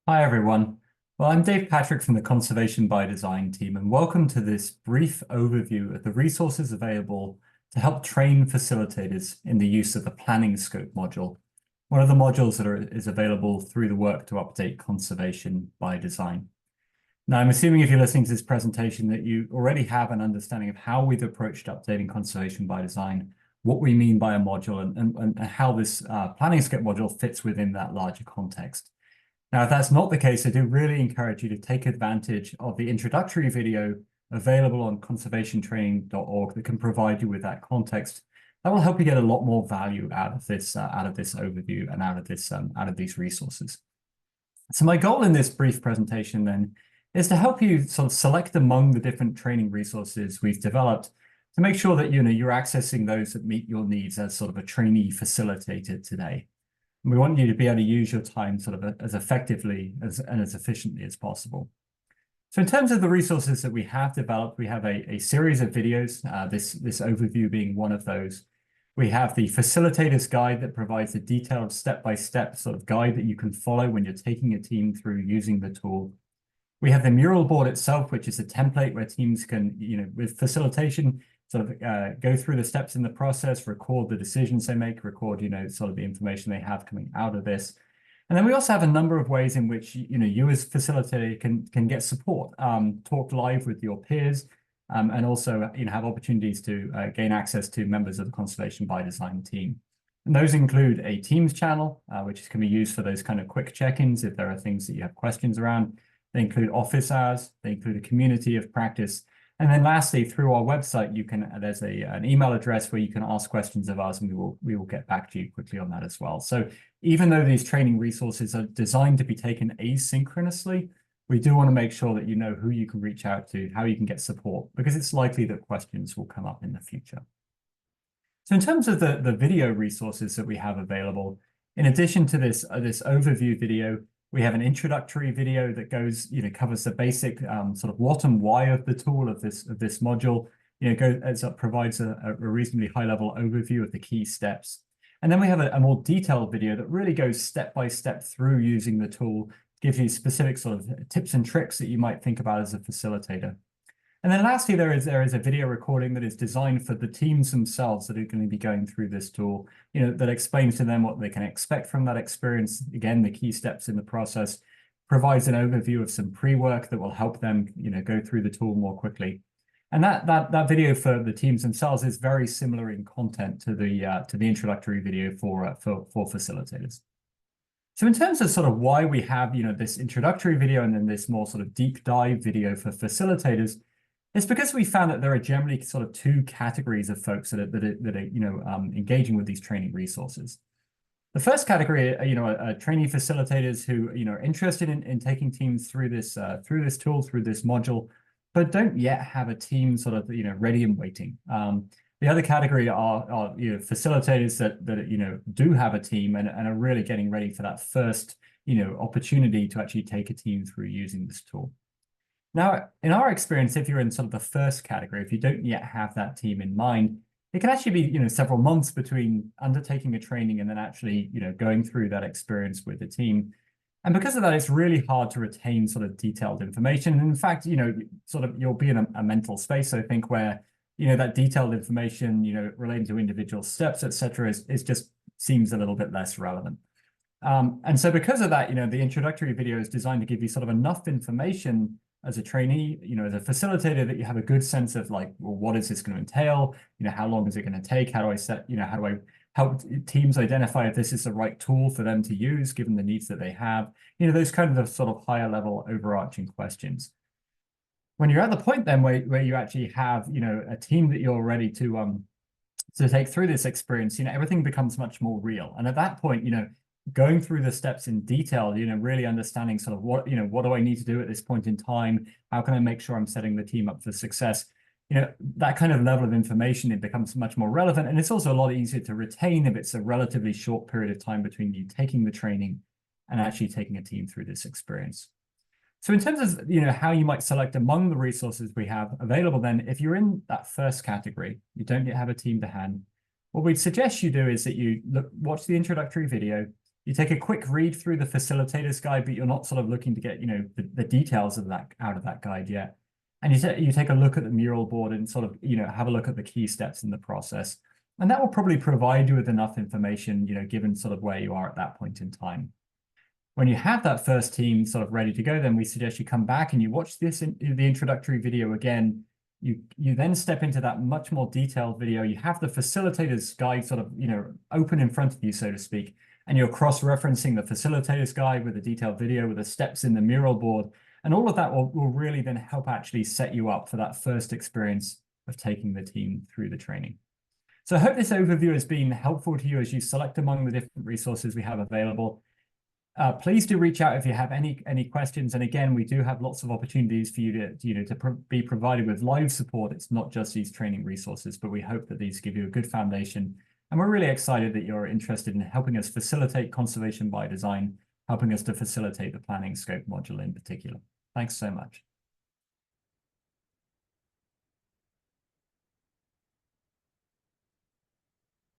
Hi, everyone. Well, I'm Dave Patrick from the Conservation by Design team, and welcome to this brief overview of the resources available to help train facilitators in the use of the Planning Scope module, one of the modules that is available through the work to update Conservation by Design. Now, I'm assuming if you're listening to this presentation that you already have an understanding of how we've approached updating Conservation by Design, what we mean by a module, and how this Planning Scope module fits within that larger context. Now, if that's not the case, I do really encourage you to take advantage of the introductory video available on conservationtraining.org that can provide you with that context. That will help you get a lot more value out of this overview and out of these resources. So my goal in this brief presentation then is to help you sort of select among the different training resources we've developed to make sure that you're accessing those that meet your needs as sort of a trainee facilitator today. We want you to be able to use your time sort of as effectively and as efficiently as possible. So in terms of the resources that we have developed, we have a series of videos, this overview being one of those. We have the facilitator's guide that provides a detailed step-by-step sort of guide that you can follow when you're taking a team through using the tool. We have the mural board itself, which is a template where teams can, with facilitation, sort of go through the steps in the process, record the decisions they make, record, sort of the information they have coming out of this. And then we also have a number of ways in which, you as facilitator can get support, talk live with your peers, and also, have opportunities to gain access to members of the Conservation by Design team. And those include a Teams channel, which can be used for those kind of quick check-ins if there are things that you have questions around. They include office hours, they include a community of practice. And then lastly, through our website, there's an email address where you can ask questions of us, and we will get back to you quickly on that as well. So even though these training resources are designed to be taken asynchronously, we do want to make sure that you know who you can reach out to, how you can get support, because it's likely that questions will come up in the future. So in terms of the video resources that we have available, in addition to this overview video, we have an introductory video that covers the basic sort of what and why of the tool of this module. Provides a reasonably high-level overview of the key steps. And then we have a more detailed video that really goes step by step through using the tool, gives you specific sort of tips and tricks that you might think about as a facilitator. And then lastly, there is a video recording that is designed for the teams themselves that are going to be going through this tool, that explains to them what they can expect from that experience. Again, the key steps in the process, provides an overview of some pre-work that will help them, go through the tool more quickly. And that video for the teams themselves is very similar in content to the introductory video for facilitators. So in terms of sort of why we have, this introductory video and then this more sort of deep dive video for facilitators, it's because we found that there are generally sort of two categories of folks that are engaging with these training resources. The first category are trainee facilitators who are interested in taking teams through this tool, through this module, but don't yet have a team sort of ready and waiting. The other category are facilitators that do have a team and are really getting ready for that first opportunity to actually take a team through using this tool. Now, in our experience, if you're in sort of the first category, if you don't yet have that team in mind, it can actually be several months between undertaking a training and then actually going through that experience with the team. And because of that, it's really hard to retain sort of detailed information. And in fact, you'll be in a mental space, I think, where that detailed information relating to individual steps, etc., is just seems a little bit less relevant. And so because of that, the introductory video is designed to give you sort of enough information as a trainee, as a facilitator, that you have a good sense of like, well, what is this going to entail? How long is it going to take? How do I help teams identify if this is the right tool for them to use, given the needs that they have? Those kind of sort of higher level overarching questions. When you're at the point then where you actually have, a team that you're ready to take through this experience, everything becomes much more real. And at that point, going through the steps in detail, really understanding sort of what do I need to do at this point in time? How can I make sure I'm setting the team up for success? That kind of level of information, it becomes much more relevant. And it's also a lot easier to retain if it's a relatively short period of time between you taking the training and actually taking a team through this experience. So in terms of, how you might select among the resources we have available, then if you're in that first category, you don't yet have a team to hand, what we'd suggest you do is that you watch the introductory video, You take a quick read through the facilitator's guide, but you're not sort of looking to get, the details of that out of that guide yet. And you take a look at the mural board and sort of, have a look at the key steps in the process. And that will probably provide you with enough information, given sort of where you are at that point in time. When you have that first team sort of ready to go, then we suggest you come back and you watch the introductory video again. You then step into that much more detailed video. You have the facilitator's guide sort of, open in front of you, so to speak, and you're cross-referencing the facilitator's guide with the detailed video, with the steps in the mural board. And all of that will really then help actually set you up for that first experience of taking the team through the training. So I hope this overview has been helpful to you as you select among the different resources we have available. Please do reach out if you have any questions. And again, we do have lots of opportunities for you to be provided with live support. It's not just these training resources, but we hope that these give you a good foundation. And we're really excited that you're interested in helping us facilitate conservation by design, helping us to facilitate the planning scope module in particular. Thanks so much.